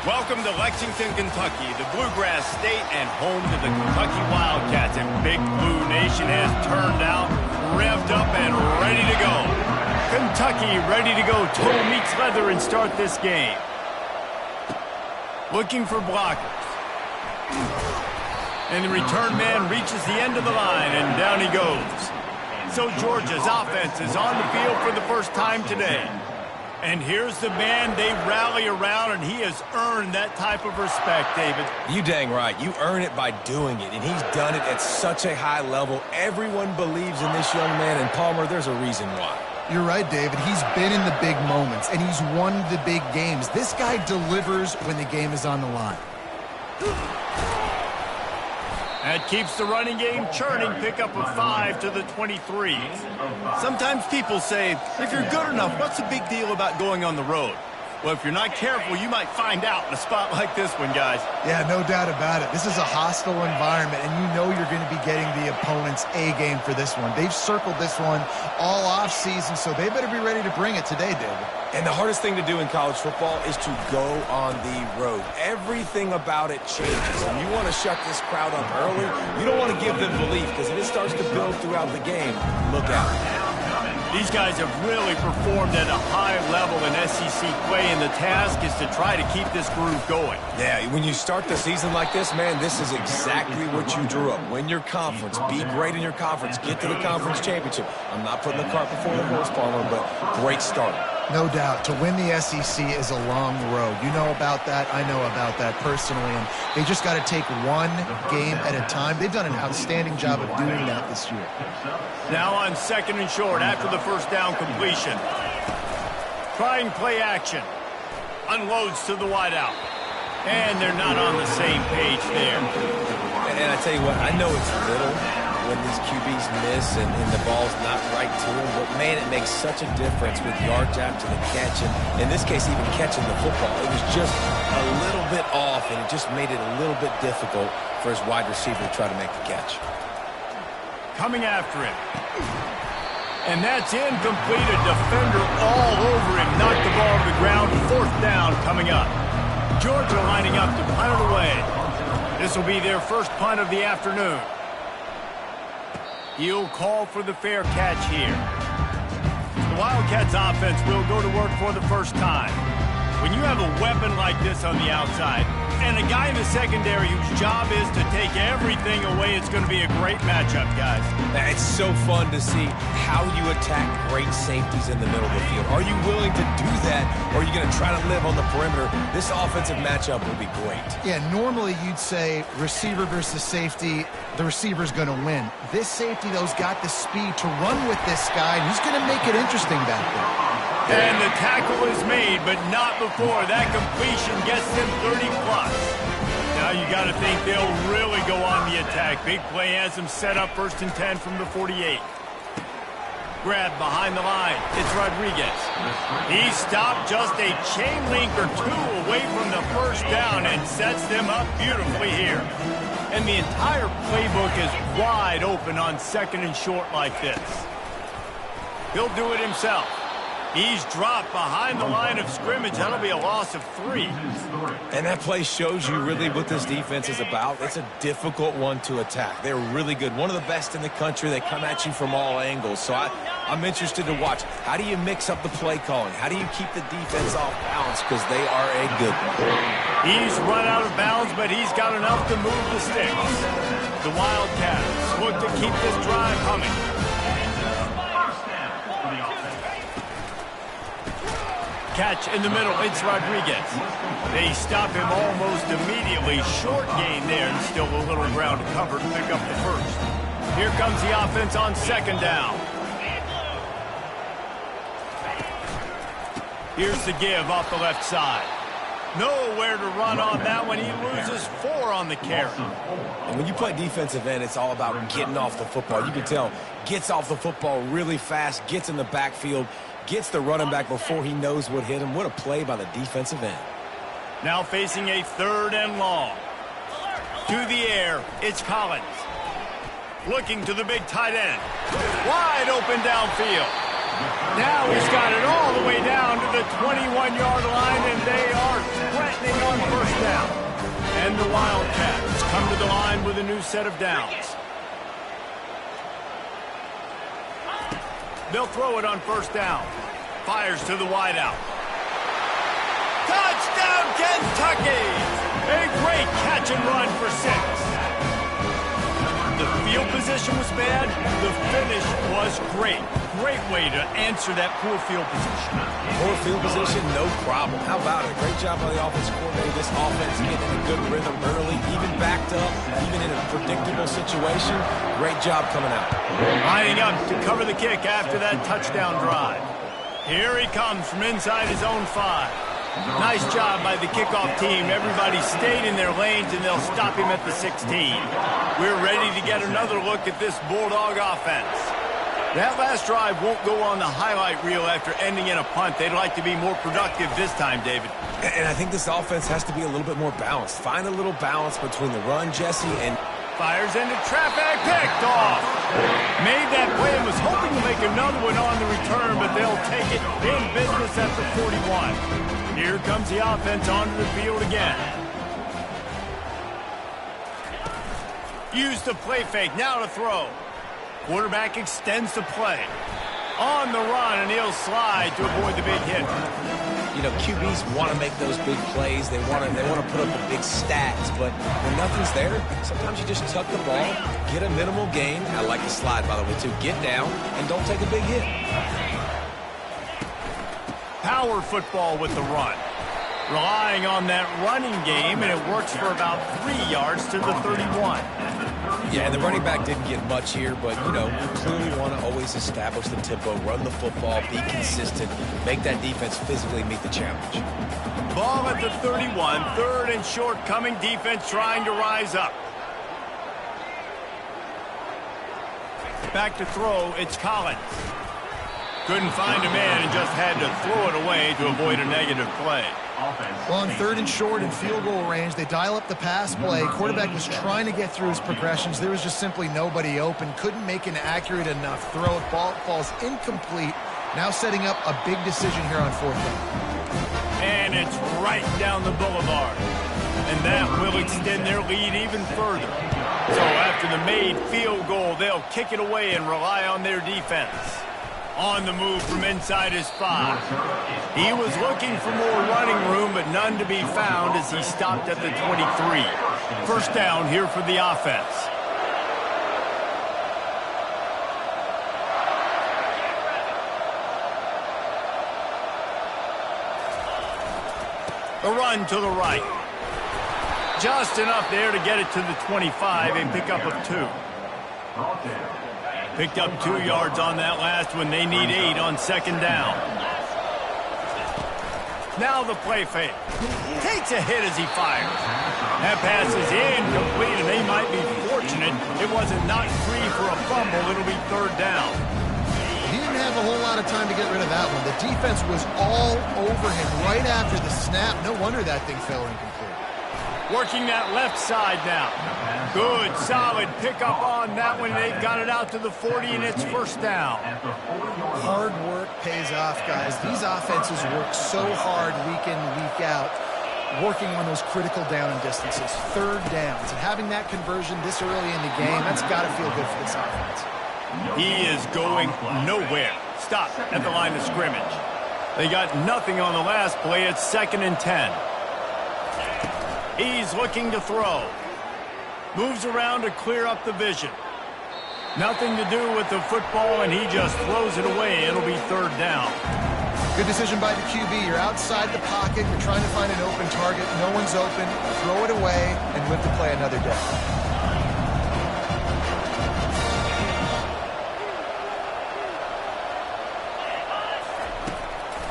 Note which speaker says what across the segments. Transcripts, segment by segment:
Speaker 1: Welcome to Lexington, Kentucky, the Bluegrass State and home to the Kentucky Wildcats. And Big Blue Nation has turned out, revved up, and ready to go. Kentucky ready to go toe meets leather and start this game. Looking for blockers. And the return man reaches the end of the line, and down he goes. So Georgia's offense is on the field for the first time today. And here's the man they rally around, and he has earned that type of respect, David.
Speaker 2: You dang right. You earn it by doing it, and he's done it at such a high level. Everyone believes in this young man, and Palmer, there's a reason why.
Speaker 3: You're right, David. He's been in the big moments, and he's won the big games. This guy delivers when the game is on the line.
Speaker 1: That keeps the running game churning. Pickup of 5 to the 23. Sometimes people say, if you're good enough, what's the big deal about going on the road? Well, if you're not careful, you might find out in a spot like this one, guys.
Speaker 3: Yeah, no doubt about it. This is a hostile environment, and you know you're going to be getting the opponent's A game for this one. They've circled this one all off season, so they better be ready to bring it today, David.
Speaker 2: And the hardest thing to do in college football is to go on the road. Everything about it changes. And you want to shut this crowd up early. You don't want to give them belief, because if it starts to build throughout the game, look out.
Speaker 1: These guys have really performed at a high level in SEC play, and the task is to try to keep this groove going.
Speaker 2: Yeah, when you start the season like this, man, this is exactly what you drew up. Win your conference. Be great in your conference. Get to the conference championship. I'm not putting the cart before the horse, Palmer, but great start.
Speaker 3: No doubt. To win the SEC is a long road. You know about that. I know about that personally. And they just got to take one game at a time. They've done an outstanding job of doing that this year.
Speaker 1: Now on 2nd and short after the first down completion. Trying play action. Unloads to the wideout. And they're not on the same page there.
Speaker 2: And I tell you what, I know it's little when these QBs miss and the ball's not right to them, but man, it makes such a difference with yards after the catch, and in this case, even catching the football. It was just a little bit off, and it just made it a little bit difficult for his wide receiver to try to make the catch.
Speaker 1: Coming after him. And that's incomplete. A defender all over him. Knocked the ball to the ground. 4th down coming up. Georgia lining up to punt it away. This will be their first punt of the afternoon. He'll call for the fair catch here. The Wildcats offense will go to work for the first time. When you have a weapon like this on the outside and a guy in the secondary whose job is to take everything away, it's going to be a great matchup, guys.
Speaker 2: It's so fun to see how you attack great safeties in the middle of the field. Are you willing to do that, or are you going to try to live on the perimeter? This offensive matchup will be great. Yeah,
Speaker 3: normally you'd say receiver versus safety, the receiver's going to win. This safety, though, has got the speed to run with this guy, and he's going to make it interesting back there.
Speaker 1: And the tackle is made, but not before. That completion gets them 30+. Now you got to think they'll really go on the attack. Big play has them set up 1st and 10 from the 48. Grab behind the line. It's Rodriguez. He stopped just a chain link or two away from the first down and sets them up beautifully here. And the entire playbook is wide open on 2nd and short like this. He'll do it himself. He's dropped behind the line of scrimmage. That'll be a loss of 3.
Speaker 2: And that play shows you really what this defense is about. It's a difficult one to attack. They're really good. One of the best in the country. They come at you from all angles. So I'm interested to watch. How do you mix up the play calling? How do you keep the defense off balance? Because they are a good one.
Speaker 1: He's run out of bounds, but he's got enough to move the sticks. The Wildcats look to keep this drive humming. Catch in the middle, it's Rodriguez. They stop him almost immediately. Short gain there, and still a little ground to cover to pick up the first. Here comes the offense on 2nd down. Here's the give off the left side. Nowhere to run on that one. He loses 4 on the carry.
Speaker 2: And when you play defensive end, it's all about getting off the football. You can tell, gets off the football really fast, gets in the backfield, gets the running back before he knows what hit him. What a play by the defensive end.
Speaker 1: Now facing a 3rd and long. To the air, it's Collins. Looking to the big tight end. Wide open downfield. Now he's got it all the way down to the 21-yard line, and they are threatening on first down. And the Wildcats come to the line with a new set of downs. They'll throw it on first down. Fires to the wideout. Touchdown, Kentucky! A great catch and run for 6. The field position was bad. The finish was great. Great way to answer that poor field position.
Speaker 2: Poor field position, no problem. How about it? Great job by the offensive coordinator. This offense getting in a good rhythm early, even backed up, even in a predictable situation. Great job coming out.
Speaker 1: Lining up to cover the kick after that touchdown drive. Here he comes from inside his own 5. Nice job by the kickoff team. Everybody stayed in their lanes, and they'll stop him at the 16. We're ready to get another look at this Bulldog offense. That last drive won't go on the highlight reel after ending in a punt. They'd like to be more productive this time, David.
Speaker 2: And I think this offense has to be a little bit more balanced. Find a little balance between the run, Jesse, and...
Speaker 1: Fires into traffic, picked off. Made that play and was hoping to make another one on the return, but they'll take it in business at the 41. Here comes the offense onto the field again. Use the play fake, now to throw. Quarterback extends the play. On the run, and he'll slide to avoid the big hit.
Speaker 2: You know, QBs want to make those big plays. They want to put up the big stats, but when nothing's there, sometimes you just tuck the ball, get a minimal gain. I like the slide, by the way, too. Get down and don't take a big hit.
Speaker 1: Power football with the run. Relying on that running game, and it works for about 3 yards to the 31.
Speaker 2: Yeah, the running back didn't get much here, but, you know, you clearly want to always establish the tempo, run the football, be consistent, make that defense physically meet the challenge.
Speaker 1: Ball at the 31, 3rd and short, coming defense trying to rise up. Back to throw, it's Collins. Couldn't find a man and just had to throw it away to avoid a negative play.
Speaker 3: Well, on 3rd and short in field goal range, they dial up the pass play. Quarterback was trying to get through his progressions. There was just simply nobody open. Couldn't make an accurate enough throw. Ball falls incomplete. Now setting up a big decision here on 4th down.
Speaker 1: And it's right down the boulevard. And that will extend their lead even further. So after the made field goal, they'll kick it away and rely on their defense. On the move from inside his 5. He was looking for more running room, but none to be found as he stopped at the 23. First down here for the offense. The run to the right. Just enough there to get it to the 25, a pickup of 2. Picked up 2 yards on that last one. They need 8 on 2nd down. Now the play fake. Takes a hit as he fires. That pass is incomplete, and they might be fortunate it wasn't knocked free for a fumble. It'll be 3rd down.
Speaker 3: He didn't have a whole lot of time to get rid of that one. The defense was all over him right after the snap. No wonder that thing fell incomplete.
Speaker 1: Working that left side now. Good, solid pickup on that one. They've got it out to the 40, and it's 1st down.
Speaker 3: Hard work pays off, guys. These offenses work so hard week in, week out, working on those critical down and distances, 3rd downs. And having that conversion this early in the game, that's got to feel good for this offense.
Speaker 1: He is going nowhere. Stop at the line of scrimmage. They got nothing on the last play. It's 2nd and 10. He's looking to throw. Moves around to clear up the vision. Nothing to do with the football, and he just throws it away. It'll be 3rd down.
Speaker 3: Good decision by the QB. You're outside the pocket. You're trying to find an open target. No one's open. Throw it away and live to play another day.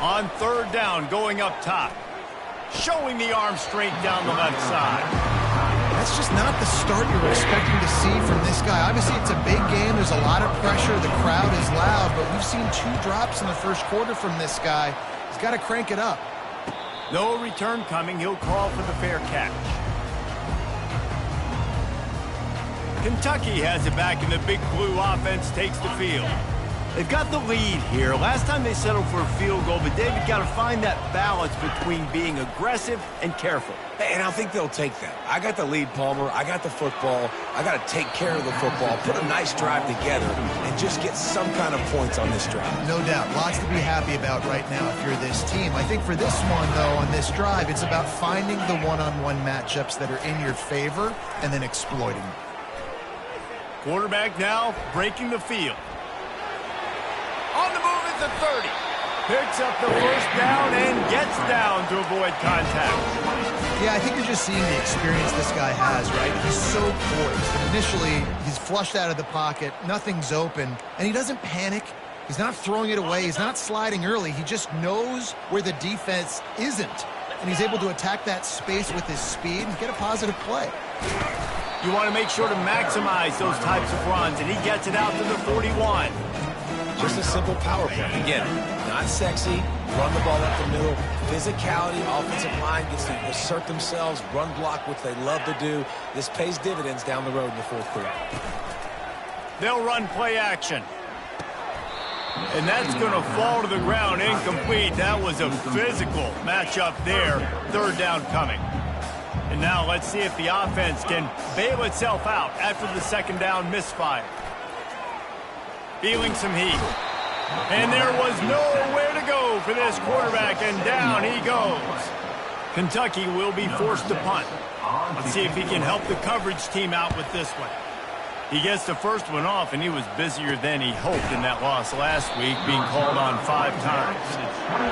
Speaker 1: On 3rd down, going up top. Showing the arm strength down the left side.
Speaker 3: That's just not the start you're expecting to see from this guy. Obviously, it's a big game. There's a lot of pressure. The crowd is loud, but we've seen 2 drops in the 1st quarter from this guy. He's got to crank it up.
Speaker 1: No return coming. He'll call for the fair catch. Kentucky has it back, and the big blue offense takes the field. They've got the lead here. Last time they settled for a field goal, but David got to find that balance between being aggressive and careful.
Speaker 2: And I think they'll take that. I got the lead, Palmer. I got the football. I got to take care of the football, put a nice drive together, and just get some kind of points on this drive.
Speaker 3: No doubt. Lots to be happy about right now if you're this team. I think for this one, though, on this drive, it's about finding the one-on-one matchups that are in your favor and then exploiting them.
Speaker 1: Quarterback now breaking the field. On the move at the 30. Picks up the first down and gets down to avoid contact.
Speaker 3: Yeah, I think you're just seeing the experience this guy has, right? He's so poised. And initially, he's flushed out of the pocket. Nothing's open. And he doesn't panic. He's not throwing it away. He's not sliding early. He just knows where the defense isn't. And he's able to attack that space with his speed and get a positive play.
Speaker 1: You want to make sure to maximize those types of runs, and he gets it out to the 41.
Speaker 2: Just a simple power play. Again, not sexy, run the ball up the middle, physicality, offensive line gets to assert themselves, run block, which they love to do. This pays dividends down the road in the fourth quarter.
Speaker 1: They'll run play action. And that's going to fall to the ground incomplete. That was a physical matchup there. Third down coming. And now let's see if the offense can bail itself out after the second down misfire. Feeling some heat. And there was nowhere to go for this quarterback, and down he goes. Kentucky will be forced to punt. Let's see if he can help the coverage team out with this one. He gets the first one off, and he was busier than he hoped in that loss last week, being called on 5 times.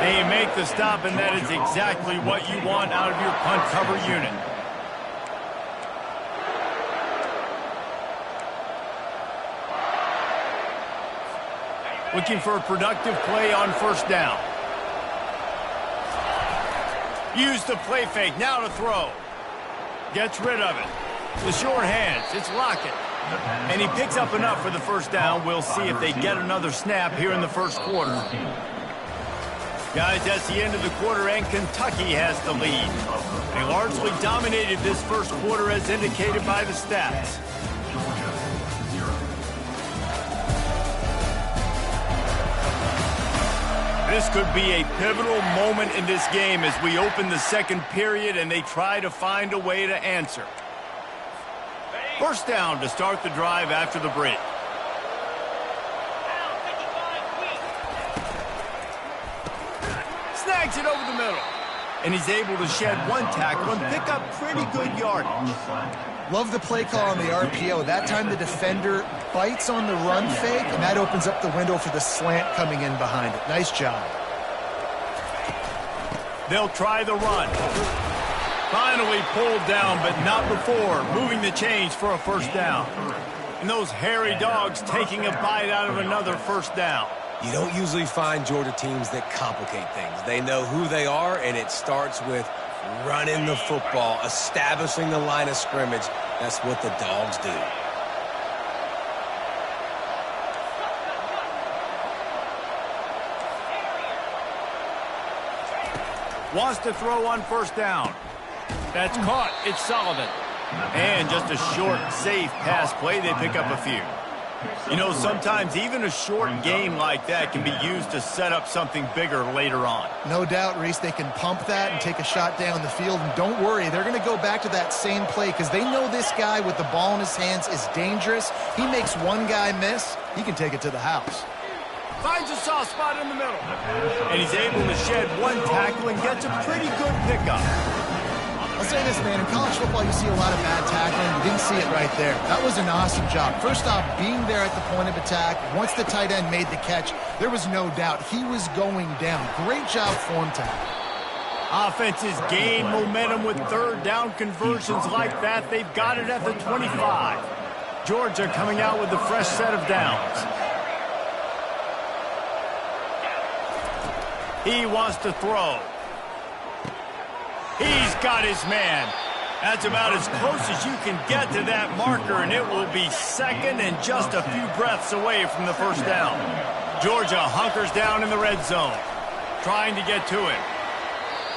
Speaker 1: They make the stop, and that is exactly what you want out of your punt cover unit. Looking for a productive play on first down. Use the play fake, now to throw. Gets rid of it. The short hands, it's Lockett. And he picks up enough for the first down. We'll see if they get another snap here in the first quarter. Guys, that's the end of the quarter, and Kentucky has the lead. They largely dominated this first quarter as indicated by the stats. This could be a pivotal moment in this game as we open the second period and they try to find a way to answer. First down to start the drive after the break. Snags it over the middle. And he's able to shed one tackle and pick up pretty good yardage.
Speaker 3: Love the play call on the RPO. That time the defender bites on the run fake, and that opens up the window for the slant coming in behind it. Nice job.
Speaker 1: They'll try the run. Finally pulled down, but not before moving the chains for a first down. And those hairy dogs taking a bite out of another first down.
Speaker 2: You don't usually find Georgia teams that complicate things. They know who they are, and it starts with running the football, establishing the line of scrimmage. That's what the dogs do.
Speaker 1: Wants to throw on first down. That's caught. It's Sullivan. And just a short, safe pass play. They pick up a few. You know, sometimes even a short game like that can be used to set up something bigger later on.
Speaker 3: No doubt, Reese, they can pump that and take a shot down the field. And don't worry, they're going to go back to that same play because they know this guy with the ball in his hands is dangerous. He makes one guy miss, he can take it to the house.
Speaker 1: Finds a soft spot in the middle. And he's able to shed one tackle and gets a pretty good pickup.
Speaker 3: I'll say this, man, in college football, you see a lot of bad tackling. You didn't see it right there. That was an awesome job. First off, being there at the point of attack. Once the tight end made the catch, there was no doubt he was going down. Great job form tackle.
Speaker 1: Offenses gain momentum with third down conversions like that. They've got it at the 25. Georgia coming out with a fresh set of downs. He wants to throw. He's got his man. That's about as close as you can get to that marker, and it will be second and just a few breaths away from the first down. Georgia hunkers down in the red zone, trying to get to him.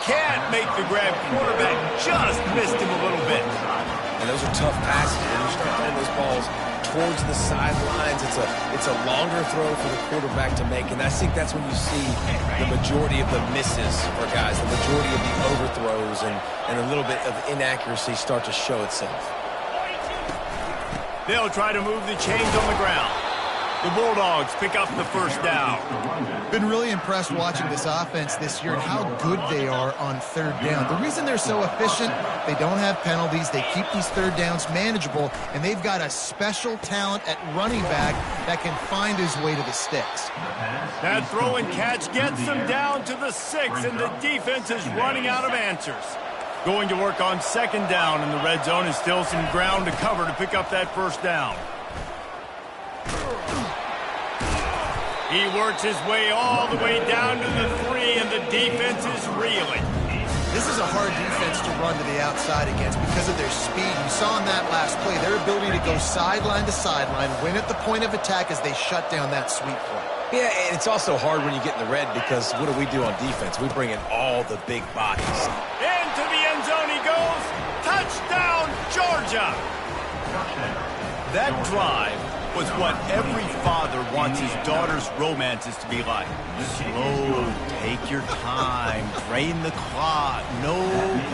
Speaker 1: Can't make the grab. Quarterback just missed him a little bit.
Speaker 2: And those are tough passes. When you start throwing those balls towards the sidelines, it's a longer throw for the quarterback to make. And I think that's when you see the majority of the misses for guys, the majority of the overthrows and a little bit of inaccuracy start to show itself.
Speaker 1: They'll try to move the chains on the ground. The Bulldogs pick up the first down.
Speaker 3: Been really impressed watching this offense this year and how good they are on third down. The reason they're so efficient, they don't have penalties. They keep these third downs manageable, and they've got a special talent at running back that can find his way to the sticks.
Speaker 1: That throw and catch gets them down to the 6, and the defense is running out of answers. Going to work on second down in the red zone, and still some ground to cover to pick up that first down. He works his way all the way down to the 3, and the defense is reeling.
Speaker 3: This is a hard defense to run to the outside against because of their speed. You saw in that last play their ability to go sideline to sideline, win at the point of attack as they shut down that sweep play.
Speaker 2: Yeah, and it's also hard when you get in the red because what do we do on defense? We bring in all the big bodies.
Speaker 1: Into the end zone he goes. Touchdown, Georgia! That drive was what every father wants his daughter's romances to be like. Slow, take your time, drain the clock, no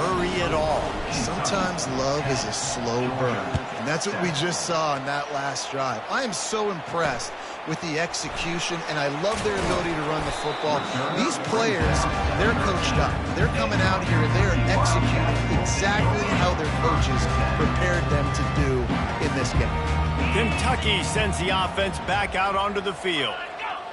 Speaker 1: hurry at all.
Speaker 3: Sometimes love is a slow burn, and that's what we just saw in that last drive. I am so impressed with the execution, and I love their ability to run the football. These players, they're coached up. They're coming out here, they're executing exactly how their coaches prepared them to do in this game.
Speaker 1: Kentucky sends the offense back out onto the field.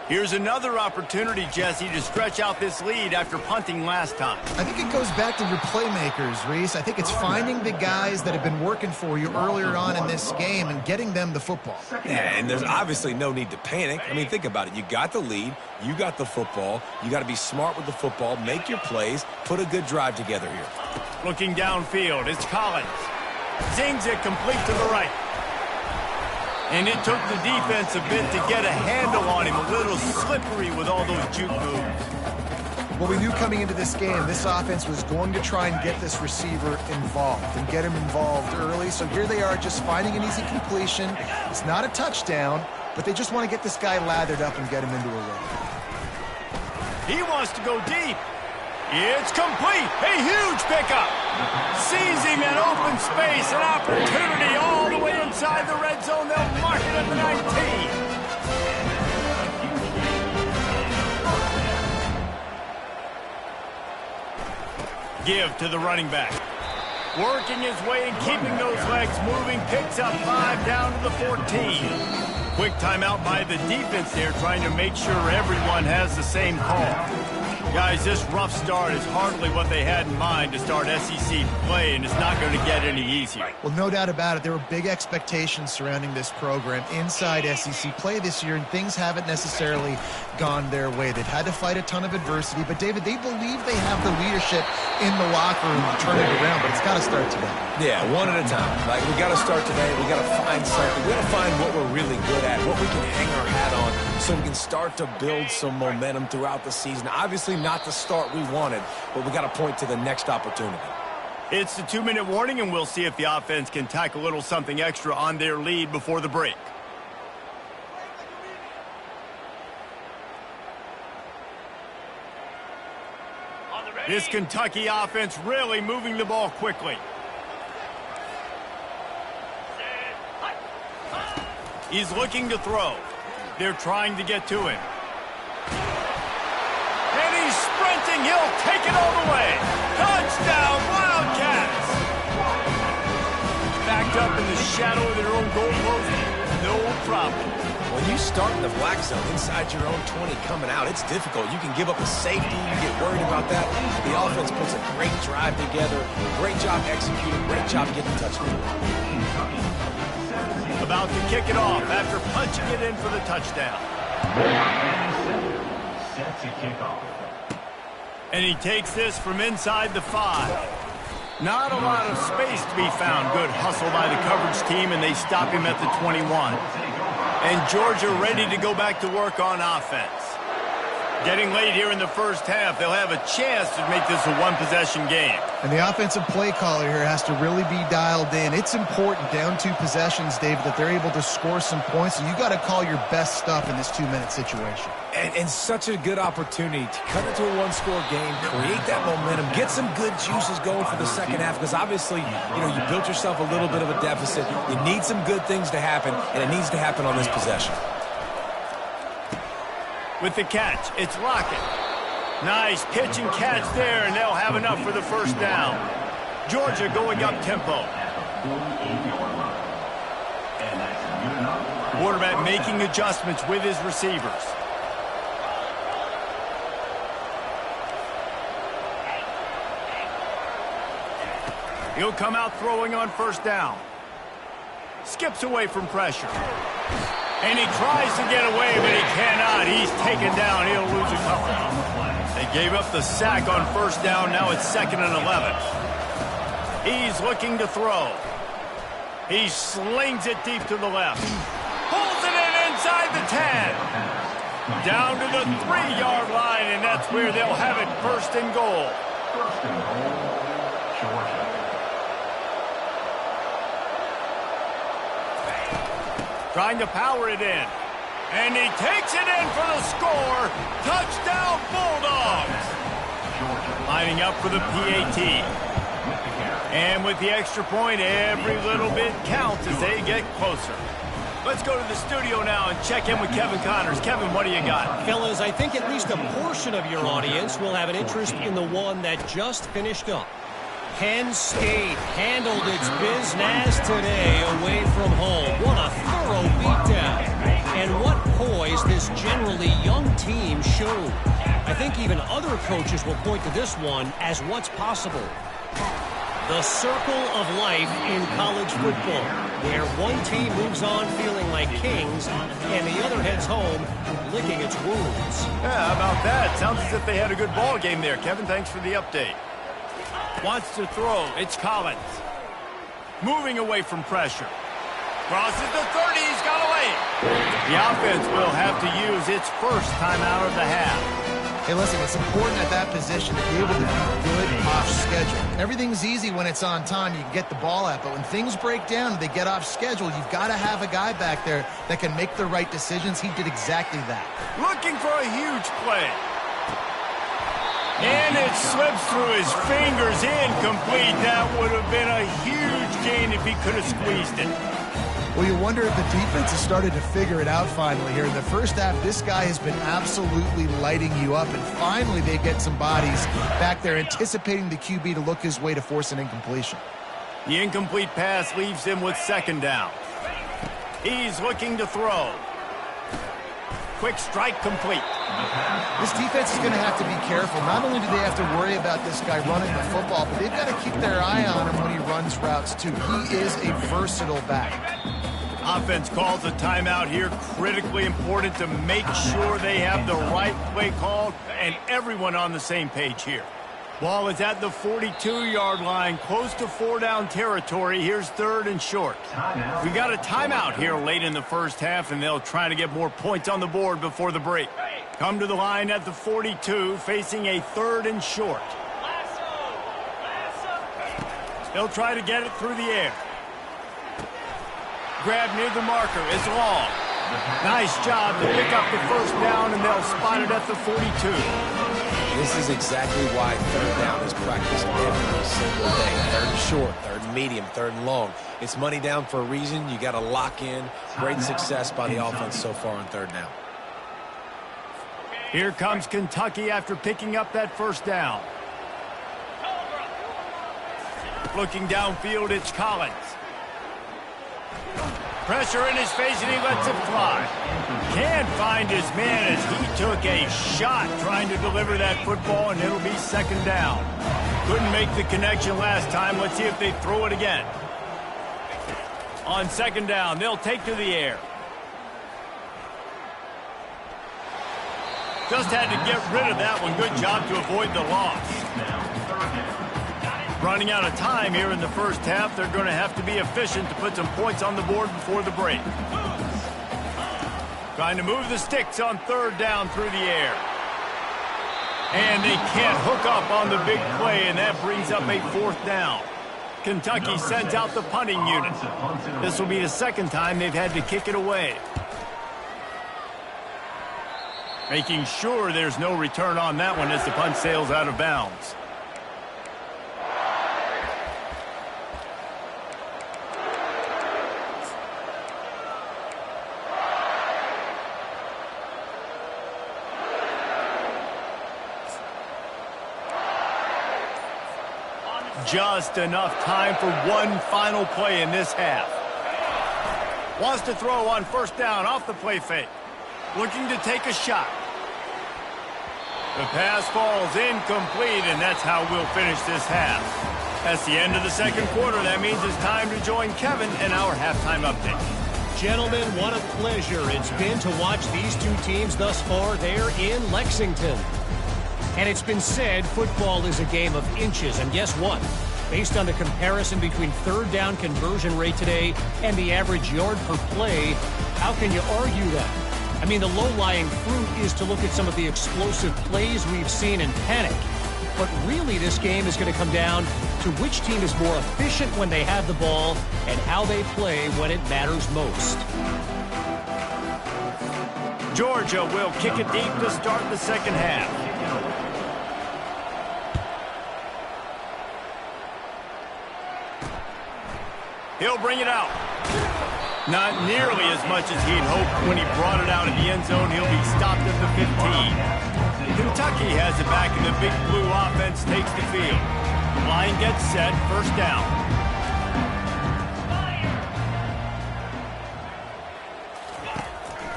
Speaker 1: Here's another opportunity, Jesse, to stretch out this lead after punting last time.
Speaker 3: I think it goes back to your playmakers, Reese. I think it's finding the guys that have been working for you earlier on in this game and getting them the football.
Speaker 2: Yeah, and there's obviously no need to panic. I mean, think about it. You got the lead. You got the football. You got to be smart with the football, make your plays, put a good drive together here.
Speaker 1: Looking downfield, it's Collins. Zings it complete to the right. And it took the defense a bit to get a handle on him, a little slippery with all those juke moves.
Speaker 3: Well, we knew coming into this game, this offense was going to try and get this receiver involved and get him involved early. So here they are just finding an easy completion. It's not a touchdown, but they just want to get this guy lathered up and get him into a rhythm.
Speaker 1: He wants to go deep. It's complete. A huge pickup. Sees him in open space. An opportunity all the way inside the red zone. They'll mark it at the 19. Give to the running back. Working his way and keeping those legs moving. Picks up 5 down to the 14. Quick timeout by the defense there, trying to make sure everyone has the same call. Guys, this rough start is hardly what they had in mind to start SEC play, and it's not going to get any easier.
Speaker 3: Well, no doubt about it. There were big expectations surrounding this program inside SEC play this year, and things haven't necessarily gone their way. They've had to fight a ton of adversity, but, David, they believe they have the leadership in the locker room to turn it around, but it's got to start today.
Speaker 2: Yeah, one at a time. Like, we got to start today. We got to find something. We got to find what we're really good at, what we can hang our hat on, so we can start to build some momentum throughout the season. Obviously not the start we wanted, but we got to point to the next opportunity.
Speaker 1: It's the 2-minute warning, and we'll see if the offense can tack a little something extra on their lead before the break. This Kentucky offense really moving the ball quickly. He's looking to throw. They're trying to get to him. And he's sprinting. He'll take it all the way. Touchdown, Wildcats! Backed up in the shadow of their own goal post. No problem.
Speaker 2: When you start in the black zone inside your own 20 coming out, it's difficult. You can give up a safety. You get worried about that. The offense puts a great drive together. Great job executing. Great job getting the touchdown.
Speaker 1: About to kick it off after punching it in for the touchdown. And he takes this from inside the 5. Not a lot of space to be found. Good hustle by the coverage team, and they stop him at the 21. And Georgia ready to go back to work on offense. Getting late here in the first half, they'll have a chance to make this a one-possession game.
Speaker 3: And the offensive play caller here has to really be dialed in. It's important down 2 possessions, David, that they're able to score some points. So you got to call your best stuff in this 2-minute situation.
Speaker 2: And such a good opportunity to cut into a one-score game, create that momentum, get some good juices going for the second half, because obviously, you built yourself a little bit of a deficit. You need some good things to happen, and it needs to happen on this possession.
Speaker 1: With the catch, it's Lockett. Nice pitch and catch there, and they'll have enough for the first down. Georgia going up tempo. Quarterback making adjustments with his receivers. He'll come out throwing on first down. Skips away from pressure. And he tries to get away, but he cannot. He's taken down. He'll lose a couple. They gave up the sack on first down. Now it's 2nd and 11. He's looking to throw. He slings it deep to the left. Pulls it in inside the 10. Down to the 3-yard line, and that's where they'll have it, 1st and goal. Georgia. Trying to power it in. And he takes it in for the score. Touchdown, Bulldogs. Lining up for the PAT. And with the extra point, every little bit counts as they get closer. Let's go to the studio now and check in with Kevin Connors. Kevin, what do you got?
Speaker 4: Fellas, I think at least a portion of your audience will have an interest in the one that just finished up. Penn State handled its business today away from home. What a thorough beatdown. And what poise this generally young team showed. I think even other coaches will point to this one as what's possible. The circle of life in college football, where one team moves on feeling like kings and the other heads home licking its wounds.
Speaker 1: Yeah, how about that? Sounds as if they had a good ball game there. Kevin, thanks for the update. Wants to throw. It's Collins. Moving away from pressure. Crosses the 30. He's got away. The offense will have to use its first timeout of the half.
Speaker 3: Hey, listen, it's important at that position to be able to be good off schedule. Everything's easy when it's on time. You can get the ball out. But when things break down and they get off schedule, you've got to have a guy back there that can make the right decisions. He did exactly that.
Speaker 1: Looking for a huge play. And it slips through his fingers, incomplete. That would have been a huge gain if he could have squeezed it.
Speaker 3: Well, you wonder if the defense has started to figure it out finally here. In the first half, this guy has been absolutely lighting you up, and finally they get some bodies back there anticipating the QB to look his way to force an incompletion.
Speaker 1: The incomplete pass leaves him with 2nd down. He's looking to throw. Quick strike complete.
Speaker 3: This defense is going to have to be careful. Not only do they have to worry about this guy running the football, but they've got to keep their eye on him when he runs routes too. He is a versatile back.
Speaker 1: Offense calls a timeout here. Critically important to make sure they have the right play called and everyone on the same page here. Ball is at the 42-yard line, close to 4-down territory. Here's 3rd and short. We got a timeout here late in the first half, and they'll try to get more points on the board before the break. Come to the line at the 42, facing a 3rd and short. They'll try to get it through the air. Grab near the marker is long. Nice job to pick up the first down, and they'll spot it at the 42.
Speaker 2: This is exactly why 3rd down is practiced every single day. 3rd and short, 3rd and medium, 3rd and long. It's money down for a reason. You got to lock in. Great success by the offense so far on 3rd down.
Speaker 1: Here comes Kentucky after picking up that first down. Looking downfield, it's Collins. Pressure in his face, and he lets it fly. Can't find his man as he took a shot trying to deliver that football, and it'll be 2nd down. Couldn't make the connection last time. Let's see if they throw it again. On 2nd down, they'll take to the air. Just had to get rid of that one. Good job to avoid the loss. Running out of time here in the first half. They're going to have to be efficient to put some points on the board before the break. Trying to move the sticks on 3rd down through the air. And they can't hook up on the big play, and that brings up a 4th down. Kentucky sends out the punting unit. This will be the second time they've had to kick it away. Making sure there's no return on that one as the punt sails out of bounds. Just enough time for one final play in this half. Wants to throw on 1st down off the play fake. Looking to take a shot. The pass falls incomplete, and that's how we'll finish this half. That's the end of the 2nd quarter. That means it's time to join Kevin in our halftime update.
Speaker 4: Gentlemen, what a pleasure it's been to watch these two teams thus far there in Lexington. And it's been said football is a game of inches, and guess what? Based on the comparison between 3rd down conversion rate today and the average yard per play, how can you argue that? I mean, the low-lying fruit is to look at some of the explosive plays we've seen in panic. But really, this game is going to come down to which team is more efficient when they have the ball and how they play when it matters most.
Speaker 1: Georgia will kick it deep to start the 2nd half. He'll bring it out. Not nearly as much as he'd hoped when he brought it out in the end zone. He'll be stopped at the 15. Kentucky has it back, and the Big Blue offense takes the field. Line gets set, 1st down.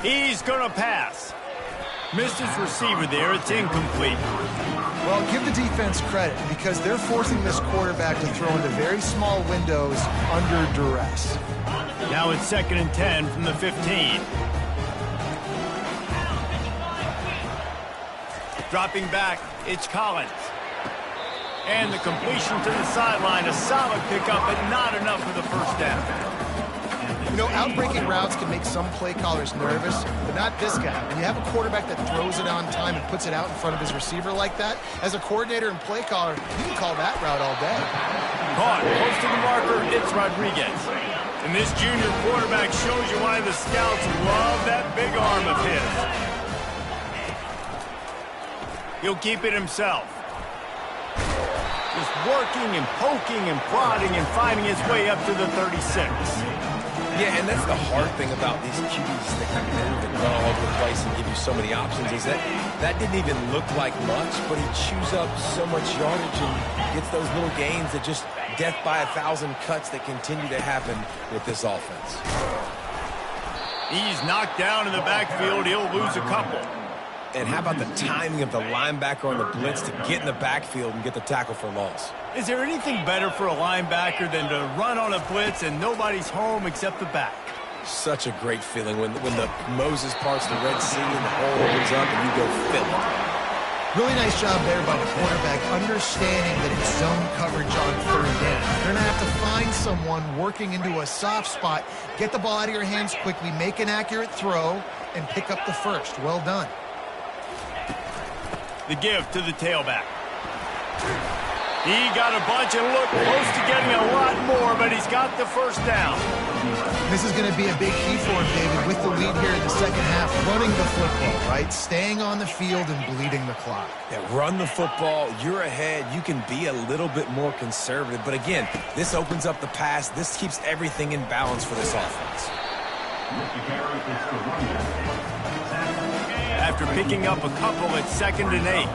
Speaker 1: He's going to pass. Missed his receiver there. It's incomplete.
Speaker 3: Well, give the defense credit because they're forcing this quarterback to throw into very small windows under duress.
Speaker 1: Now it's 2nd and 10 from the 15. Dropping back, it's Collins. And the completion to the sideline, a solid pickup, but not enough for the 1st down.
Speaker 3: You know, outbreaking routes can make some play callers nervous, but not this guy. When you have a quarterback that throws it on time and puts it out in front of his receiver like that, as a coordinator and play caller, you can call that route all day.
Speaker 1: Caught, close to the marker, it's Rodriguez. And this junior quarterback shows you why the scouts love that big arm of his. He'll keep it himself. Just working and poking and prodding and finding his way up to the 36.
Speaker 2: Yeah, and that's the hard thing about these QBs that can move and run all over the place and give you so many options is that that didn't even look like much, but he chews up so much yardage and gets those little gains that just death by 1,000 cuts that continue to happen with this offense.
Speaker 1: He's knocked down in the backfield. He'll lose a couple.
Speaker 2: And how about the timing of the linebacker on the blitz to get in the backfield and get the tackle for loss?
Speaker 1: Is there anything better for a linebacker than to run on a blitz and nobody's home except the back?
Speaker 2: Such a great feeling when the Moses parts the Red Sea and the hole opens up and you go fill it.
Speaker 3: Really nice job there by the quarterback, understanding that it's zone coverage on 3rd down. They're going to have to find someone working into a soft spot, get the ball out of your hands quickly, make an accurate throw, and pick up the 1st. Well done.
Speaker 1: The give to the tailback. He got a bunch and looked close to getting a lot more, but he's got the 1st down.
Speaker 3: This is going to be a big key for him, David, with the lead here in the 2nd half, running the football, right? Staying on the field and bleeding the clock.
Speaker 2: Yeah, run the football. You're ahead. You can be a little bit more conservative. But again, this opens up the pass. This keeps everything in balance for this offense.
Speaker 1: After picking up a couple at 2nd and 8.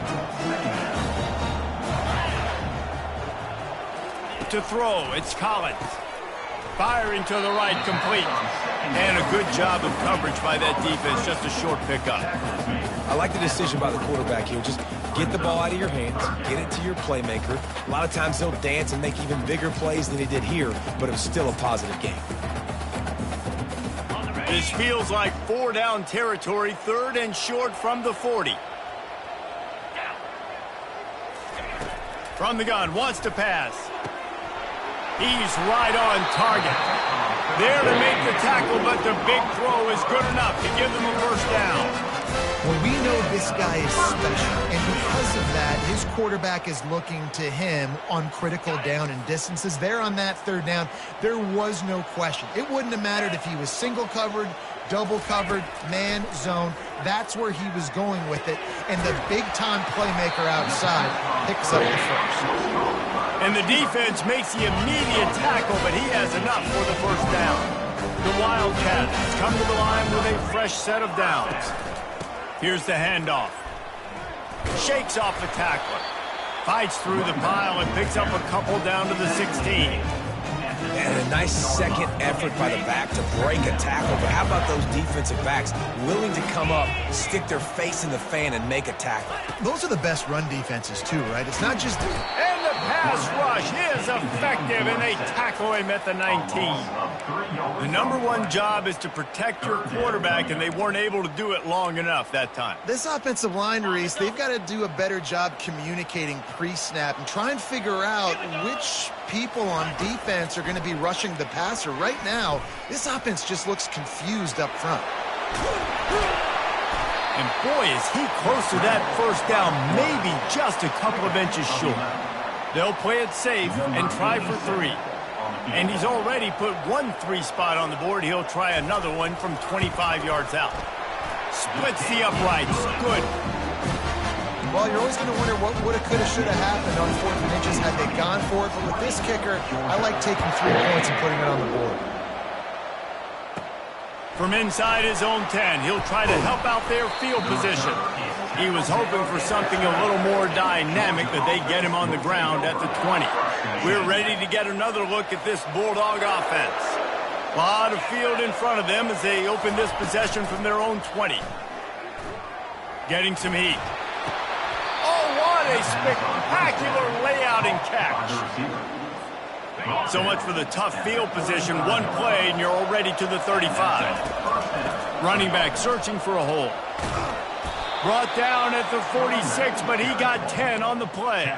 Speaker 1: To throw, it's Collins. Firing to the right, complete. And a good job of coverage by that defense, just a short pickup.
Speaker 2: I like the decision by the quarterback here. Just get the ball out of your hands, get it to your playmaker. A lot of times he'll dance and make even bigger plays than he did here, but it was still a positive game.
Speaker 1: This feels like 4-down territory, 3rd and short from the 40. From the gun, wants to pass. He's right on target. There to make the tackle, but the big throw is good enough to give them a 1st down.
Speaker 3: Well, we know this guy is special, and because of that, his quarterback is looking to him on critical down and distances. There on that third down, there was no question. It wouldn't have mattered if he was single covered, double covered, man, zone. That's where he was going with it, and the big-time playmaker outside picks up the first.
Speaker 1: And the defense makes the immediate tackle, but he has enough for the first down. The Wildcats come to the line with a fresh set of downs. Here's the handoff. Shakes off the tackler. Fights through the pile and picks up a couple down to the 16.
Speaker 2: And a nice second effort by the back to break a tackle. But how about those defensive backs willing to come up, stick their face in the fan, and make a tackle?
Speaker 3: Those are the best run defenses, too, right? It's not just...
Speaker 1: And the pass rush is effective, and they tackle him at the 19. The number one job is to protect your quarterback, and they weren't able to do it long enough that time.
Speaker 3: This offensive line, Reese, they've got to do a better job communicating pre-snap and try and figure out which people on defense are going to be rushing the passer. Right now, this offense just looks confused up front.
Speaker 1: And boy, is he close to that first down, maybe just a couple of inches short. They'll play it safe and try for 3. And he's already put 1 3 spot on the board. He'll try another one from 25 yards out. Splits the uprights. Good.
Speaker 3: Well, you're always going to wonder what woulda, coulda, shoulda happened on 4th and inches had they gone for it. But with this kicker, I like taking 3 points and putting it on the board.
Speaker 1: From inside his own 10, he'll try to help out their field position. He was hoping for something a little more dynamic, but they get him on the ground at the 20. We're ready to get another look at this Bulldog offense. A lot of field in front of them as they open this possession from their own 20. Getting some heat. Oh, what a spectacular layout and catch. So much for the tough field position. One play, and you're already to the 35. Running back searching for a hole. Brought down at the 46, but he got 10 on the play.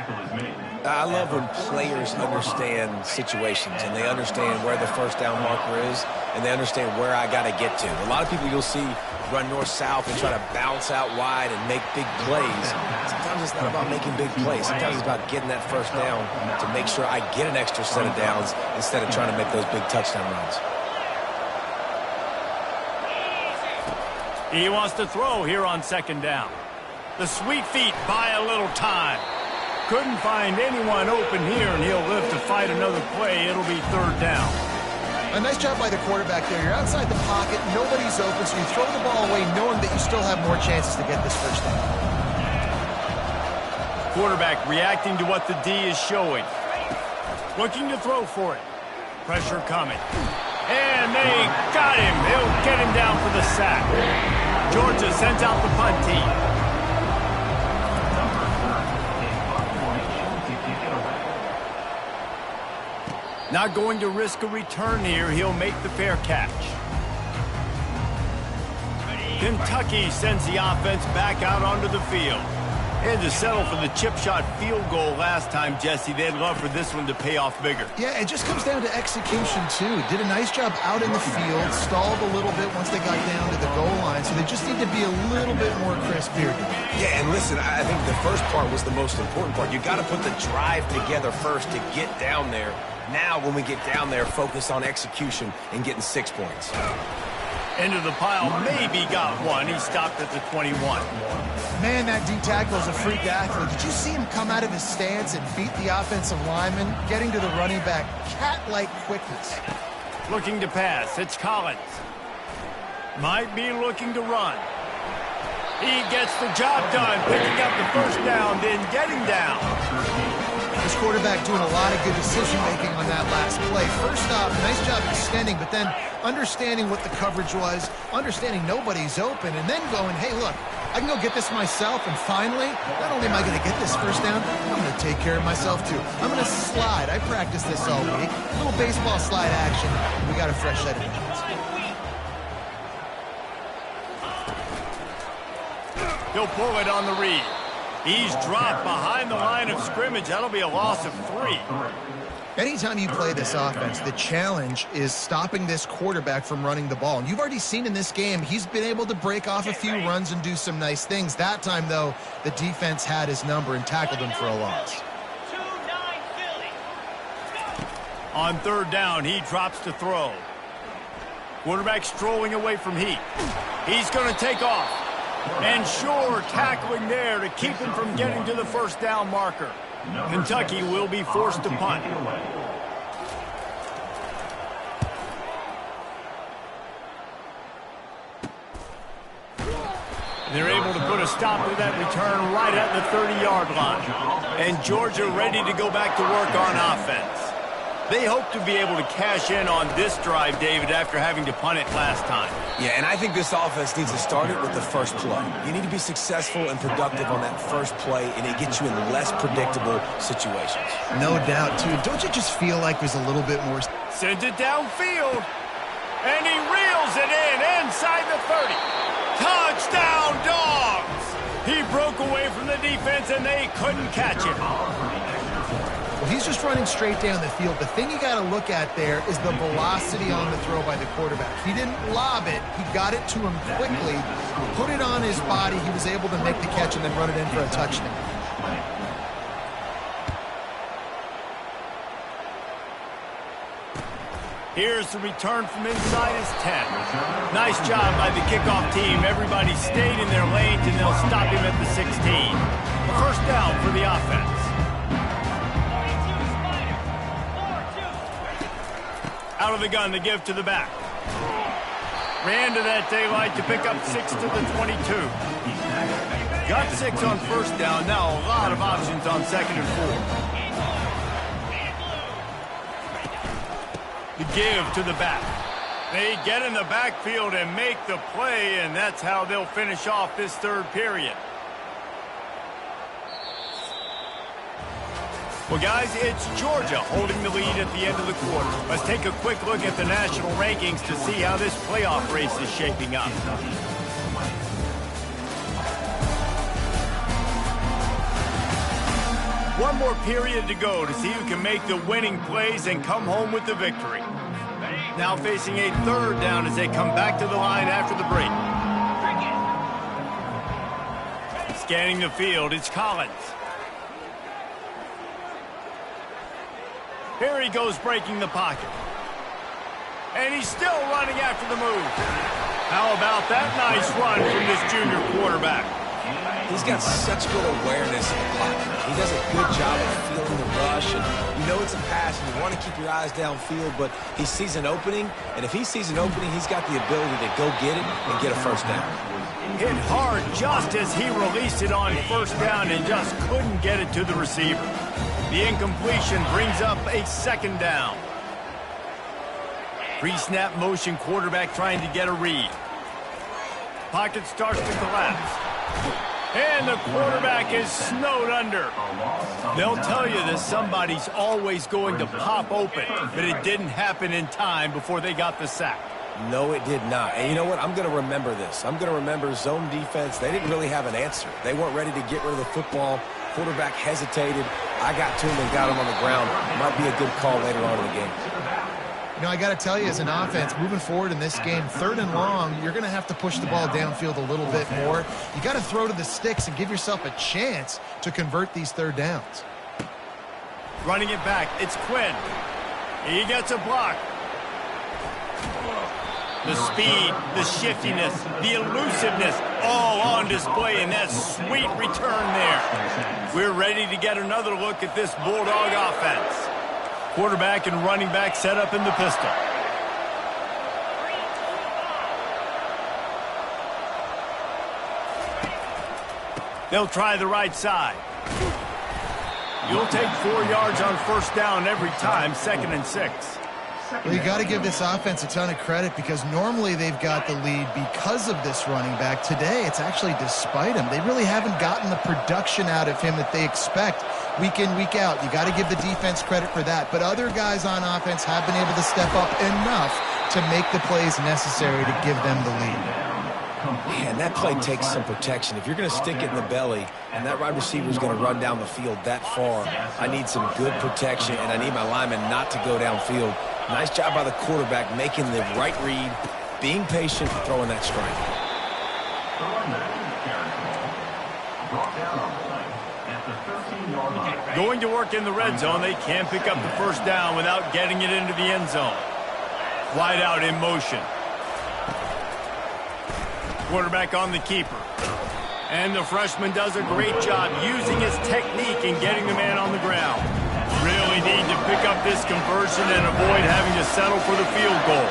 Speaker 2: I love when players understand situations and they understand where the first down marker is and they understand where I got to get to. A lot of people you'll see run north-south and try to bounce out wide and make big plays. Sometimes it's not about making big plays. Sometimes it's about getting that first down to make sure I get an extra set of downs instead of trying to make those big touchdown runs.
Speaker 1: He wants to throw here on 2nd down. The sweet feet buy a little time. Couldn't find anyone open here, and he'll live to fight another play. It'll be 3rd down.
Speaker 3: A nice job by the quarterback there. You're outside the pocket, nobody's open, so you throw the ball away knowing that you still have more chances to get this first down.
Speaker 1: Quarterback reacting to what the D is showing. Looking to throw for it. Pressure coming. And they got him. They'll get him down for the sack. Georgia sends out the punt team. Not going to risk a return here. He'll make the fair catch. Kentucky sends the offense back out onto the field. They had to settle for the chip shot field goal last time, Jesse. They'd love for this one to pay off bigger.
Speaker 3: Yeah, it just comes down to execution, too. Did a nice job out in the field, stalled a little bit once they got down to the goal line, so they just need to be a little bit more crisp here.
Speaker 2: Yeah, and listen, I think the first part was the most important part. You got to put the drive together first to get down there. Now, when we get down there, focus on execution and getting 6 points.
Speaker 1: Into the pile, maybe got one. He stopped at the 21.
Speaker 3: Man, that D tackle is a freak athlete. Did you see him come out of his stance and beat the offensive lineman, getting to the running back? Cat-like quickness.
Speaker 1: Looking to pass. It's Collins. Might be looking to run. He gets the job done, picking up the first down, then getting down.
Speaker 3: This quarterback doing a lot of good decision-making on that last play. First off, nice job extending, but then understanding what the coverage was, understanding nobody's open, and then going, hey, look, I can go get this myself, and finally, not only am I going to get this first down, I'm going to take care of myself, too. I'm going to slide. I practiced this all week. A little baseball slide action. We got a fresh set of hands.
Speaker 1: He'll pull it on the read. He's dropped behind the line of scrimmage. That'll be a loss of 3.
Speaker 3: Anytime you play this offense, the challenge is stopping this quarterback from running the ball. And you've already seen in this game, he's been able to break off a few runs and do some nice things. That time, though, the defense had his number and tackled him for a loss.
Speaker 1: On 3rd down, he drops to throw. Quarterback strolling away from Heat. He's going to take off. And sure, tackling there to keep him from getting to the 1st down marker. Kentucky will be forced to punt. They're able to put a stop to that return right at the 30-yard line. And Georgia ready to go back to work on offense. They hope to be able to cash in on this drive, David, after having to punt it last time.
Speaker 2: Yeah, and I think this offense needs to start it with the first play. You need to be successful and productive on that first play, and it gets you in less predictable situations.
Speaker 3: No doubt, too. Don't you just feel like there's a little bit more?
Speaker 1: Sends it downfield, and he reels it in inside the 30. Touchdown, Dogs! He broke away from the defense, and they couldn't catch him.
Speaker 3: Well, he's just running straight down the field. The thing you got to look at there is the velocity on the throw by the quarterback. He didn't lob it. He got it to him quickly, put it on his body. He was able to make the catch and then run it in for a touchdown.
Speaker 1: Here's the return from inside his 10. Nice job by the kickoff team. Everybody stayed in their lanes, and they'll stop him at the 16. A 1st down for the offense. Out of the gun to give to the back. Ran to that daylight to pick up 6 to the 22. Got 6 on 1st down. Now a lot of options on 2nd and 4. The give to the back. They get in the backfield and make the play, and that's how they'll finish off this 3rd period. Well, guys, it's Georgia holding the lead at the end of the quarter. Let's take a quick look at the national rankings to see how this playoff race is shaping up. One more period to go to see who can make the winning plays and come home with the victory. Now facing a 3rd down as they come back to the line after the break. Scanning the field, it's Collins. Here he goes breaking the pocket. And he's still running after the move. How about that nice run from this junior quarterback?
Speaker 2: He's got such good awareness in the pocket. He does a good job of feeling the rush, and you know it's a pass, and you want to keep your eyes downfield, but he sees an opening, and if he sees an opening, he's got the ability to go get it and get a 1st down.
Speaker 1: Hit hard just as he released it on 1st down and just couldn't get it to the receiver. The incompletion brings up a 2nd down. Pre-snap motion, quarterback trying to get a read. Pocket starts to collapse. And the quarterback is snowed under. They'll tell you that somebody's always going to pop open, but it didn't happen in time before they got the sack.
Speaker 2: No, it did not. And you know what? I'm going to remember this. I'm going to remember zone defense. They didn't really have an answer. They weren't ready to get rid of the football. Quarterback hesitated. I got to him and got him on the ground. Might be a good call later on in the game.
Speaker 3: You know, I got to tell you, as an offense, moving forward in this game, 3rd and long, you're going to have to push the ball downfield a little bit more. You got to throw to the sticks and give yourself a chance to convert these 3rd downs.
Speaker 1: Running it back, it's Quinn. He gets a block. The speed, the shiftiness, the elusiveness, all on display in that sweet return there. We're ready to get another look at this Bulldog offense. Quarterback and running back set up in the pistol. They'll try the right side. You'll take 4 yards on 1st down every time, 2nd and 6.
Speaker 3: Well, you got to give this offense a ton of credit because normally they've got the lead because of this running back. Today, it's actually despite him. They really haven't gotten the production out of him that they expect week in, week out. You got to give the defense credit for that. But other guys on offense have been able to step up enough to make the plays necessary to give them the lead.
Speaker 2: Man, that play takes some protection. If you're going to stick it in the belly and that wide receiver is going to run down the field that far, I need some good protection, and I need my lineman not to go downfield. Nice job by the quarterback making the right read, being patient, throwing that strike.
Speaker 1: Going to work in the red zone, they can't pick up the first down without getting it into the end zone. Wide out in motion. Quarterback on the keeper. And the freshman does a great job using his technique and getting the man on the ground. Really need to pick up this conversion and avoid having to settle for the field goal.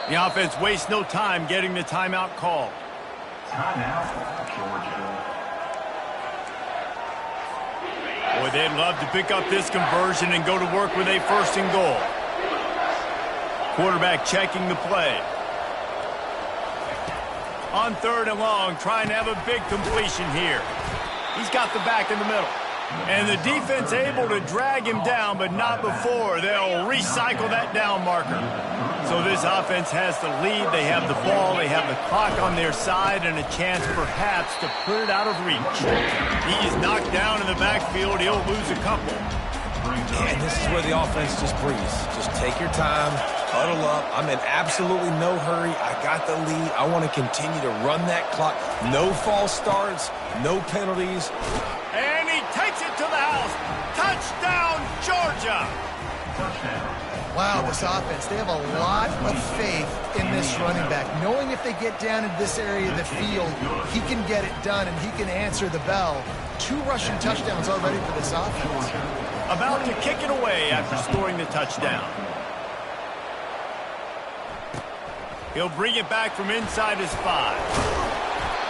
Speaker 1: The offense wastes no time getting the timeout called.
Speaker 5: Timeout, Georgia.
Speaker 1: Boy, they'd love to pick up this conversion and go to work with a 1st and goal. Quarterback checking the play. On 3rd and long, trying to have a big completion here. He's got the back in the middle. And the defense able to drag him down, but not before. They'll recycle that down marker. So this offense has the lead. They have the ball. They have the clock on their side and a chance perhaps to put it out of reach. He's knocked down in the backfield. He'll lose a couple.
Speaker 2: And this is where the offense just breathes. Just take your time, huddle up. I'm in absolutely no hurry. I got the lead. I want to continue to run that clock. No false starts, no penalties.
Speaker 1: And he takes it to the house. Touchdown, Georgia.
Speaker 3: Wow, this offense, they have a lot of faith in this running back. Knowing if they get down in this area of the field, he can get it done and he can answer the bell. 2 rushing touchdowns already for this offense.
Speaker 1: About to kick it away after scoring the touchdown. He'll bring it back from inside his 5.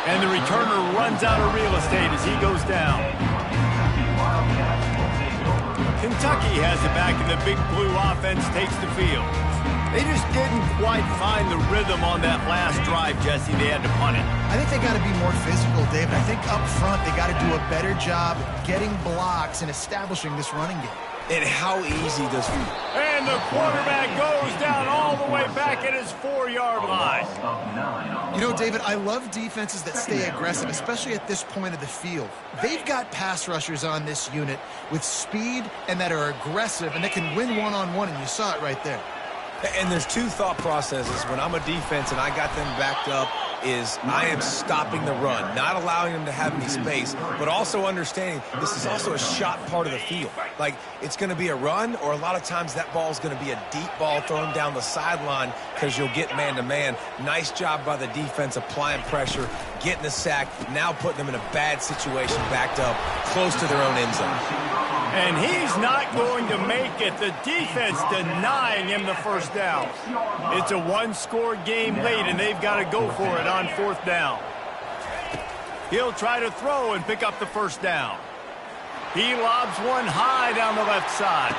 Speaker 1: And the returner runs out of real estate as he goes down. Kentucky has it back, and the Big Blue offense takes the field. They just didn't quite find the rhythm on that last drive, Jesse. They had to punt it.
Speaker 3: I think they got to be more physical, David. I think up front they got to do a better job getting blocks and establishing this running game.
Speaker 2: And how easy does he?
Speaker 1: And the quarterback goes down all the way back at his 4-yard line.
Speaker 3: You know, David, I love defenses that stay aggressive, especially at this point of the field. They've got pass rushers on this unit with speed and that are aggressive and that can win one-on-one, and you saw it right there.
Speaker 2: And there's 2 thought processes when I'm a defense and I got them backed up is I am stopping the run, not allowing them to have any space, but also understanding this is also a shot part of the field. Like, it's going to be a run, or a lot of times that ball is going to be a deep ball thrown down the sideline because you'll get man-to-man. Nice job by the defense applying pressure, getting the sack, now putting them in a bad situation backed up close to their own end zone.
Speaker 1: And he's not going to make it. The defense denying him the first down. It's a 1-score game late, and they've got to go for it on 4th down. He'll try to throw and pick up the first down. He lobs one high down the left side.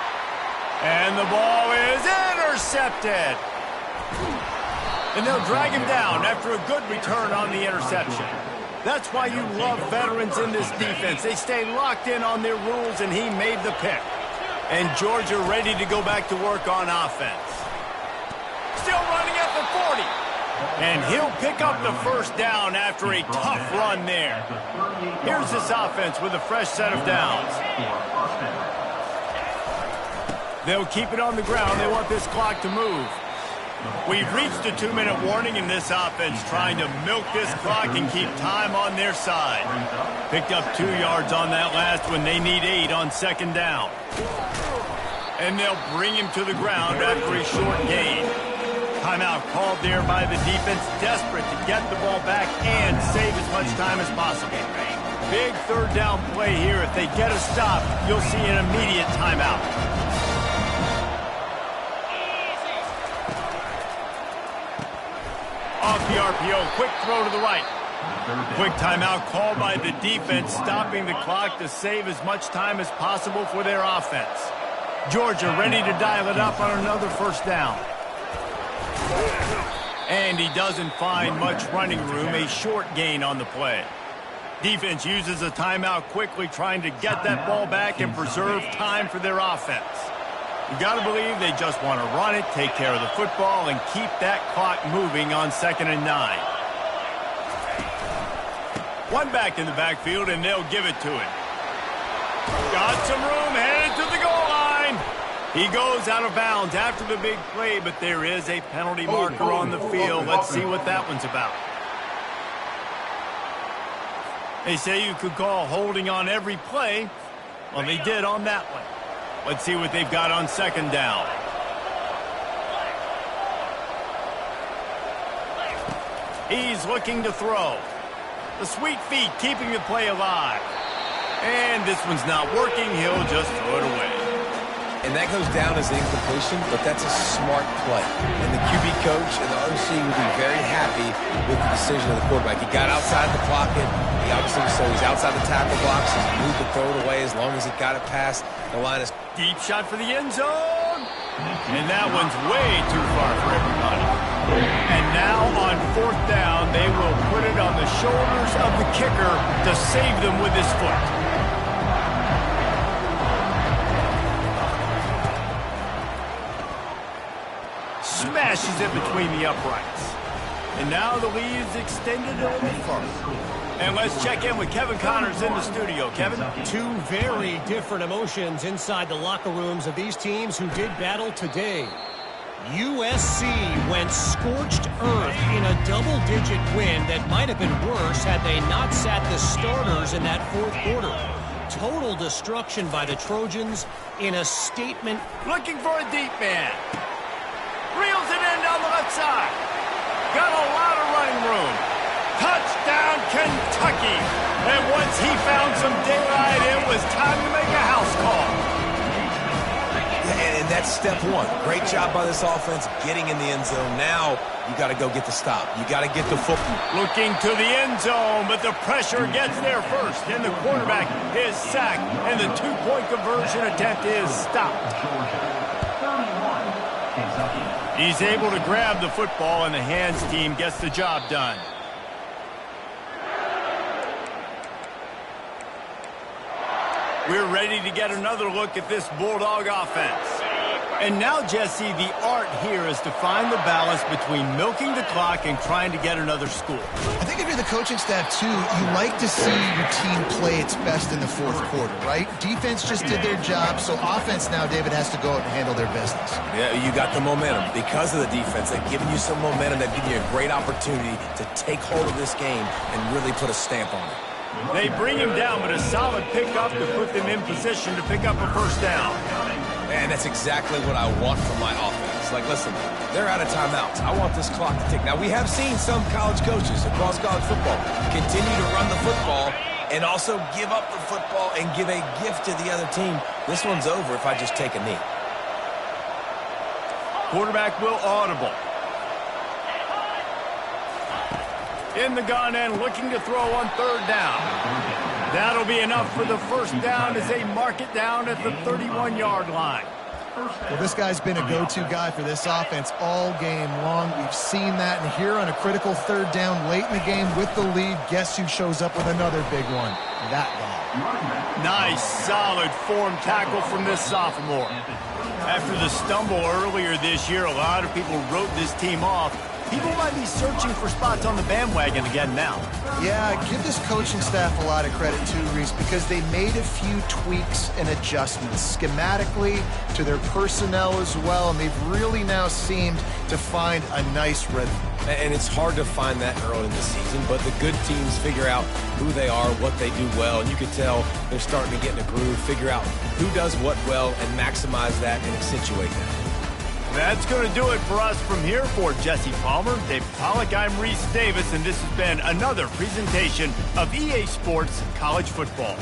Speaker 1: And the ball is intercepted. And they'll drag him down after a good return on the interception. That's why you love veterans in this defense. They stay locked in on their rules, and he made the pick. And Georgia ready to go back to work on offense. Still running at the 40. And he'll pick up the first down after a tough run there. Here's this offense with a fresh set of downs. They'll keep it on the ground. They want this clock to move. We've reached a 2-minute warning in this offense, trying to milk this clock and keep time on their side. Picked up 2 yards on that last one. They need 8 on 2nd down. And they'll bring him to the ground after a short gain. Timeout called there by the defense, desperate to get the ball back and save as much time as possible. Big 3rd down play here. If they get a stop, you'll see an immediate timeout. Off the RPO, quick throw to the right. Quick timeout called by the defense, stopping the clock to save as much time as possible for their offense. Georgia ready to dial it up on another 1st down. And he doesn't find much running room, a short gain on the play. Defense uses a timeout quickly, trying to get that ball back and preserve time for their offense. You got to believe they just want to run it, take care of the football, and keep that clock moving on 2nd and 9. One back in the backfield, and they'll give it to him. Got some room, headed to the goal line. He goes out of bounds after the big play, but there is a penalty marker on the field. Let's see what that one's about. They say you could call holding on every play. Well, they did on that one. Let's see what they've got on 2nd down. He's looking to throw. The sweet feet keeping the play alive. And this one's not working. He'll just throw it away.
Speaker 2: And that goes down as an incompletion, but that's a smart play. And the QB coach and the OC will be very happy with the decision of the quarterback. He got outside the pocket. He obviously, so he's outside the tackle box. He's moved to throw it away as long as he got it past the line.
Speaker 1: Deep shot for the end zone. And that one's way too far for everybody. And now on 4th down, they will put it on the shoulders of the kicker to save them with his foot. Smashes it between the uprights. And now the lead's extended a little further. And let's check in with Kevin Connors in the studio. Kevin?
Speaker 4: Two very different emotions inside the locker rooms of these teams who did battle today. USC went scorched earth in a double-digit win that might have been worse had they not sat the starters in that 4th quarter. Total destruction by the Trojans in a statement.
Speaker 1: Looking for a deep man. Reels it in down the left side. Got a lot of running room. Touchdown, Kentucky. And once he found some daylight, it was time to make a house call.
Speaker 2: And that's step one. Great job by this offense getting in the end zone. Now you got to go get the stop. You got to get the football.
Speaker 1: Looking to the end zone, but the pressure gets there first. And the quarterback is sacked, and the 2-point conversion attempt is stopped. He's able to grab the football, and the hands team gets the job done. We're ready to get another look at this Bulldog offense. And now, Jesse, the art here is to find the balance between milking the clock and trying to get another score.
Speaker 3: I think if you're the coaching staff, too, you like to see your team play its best in the 4th quarter, right? Defense just did their job, so offense now, David, has to go out and handle their business.
Speaker 2: Yeah, you got the momentum. Because of the defense, they've given you some momentum. They've given you a great opportunity to take hold of this game and really put a stamp on it.
Speaker 1: They bring him down, but a solid pickup to put them in position to pick up a 1st down.
Speaker 2: And that's exactly what I want from my offense. Like, listen, they're out of timeouts. I want this clock to tick. Now, we have seen some college coaches across college football continue to run the football and also give up the football and give a gift to the other team. This one's over if I just take a knee.
Speaker 1: Quarterback will audible. In the gun and looking to throw on 3rd down. That'll be enough for the 1st down as they mark it down at the 31-yard line.
Speaker 3: Well, this guy's been a go-to guy for this offense all game long. We've seen that, and here on a critical 3rd down late in the game with the lead, guess who shows up with another big one? That guy.
Speaker 1: Nice, solid form tackle from this sophomore. After the stumble earlier this year, a lot of people wrote this team off. People might be searching for spots on the bandwagon again now.
Speaker 3: Yeah, give this coaching staff a lot of credit too, Reese, because they made a few tweaks and adjustments schematically to their personnel as well, and they've really now seemed to find a nice rhythm.
Speaker 2: And it's hard to find that early in the season, but the good teams figure out who they are, what they do well, and you can tell they're starting to get in a groove, figure out who does what well, and maximize that and accentuate that.
Speaker 1: That's going to do it for us from here. For Jesse Palmer, Dave Pollack, I'm Reese Davis, and this has been another presentation of EA Sports College Football.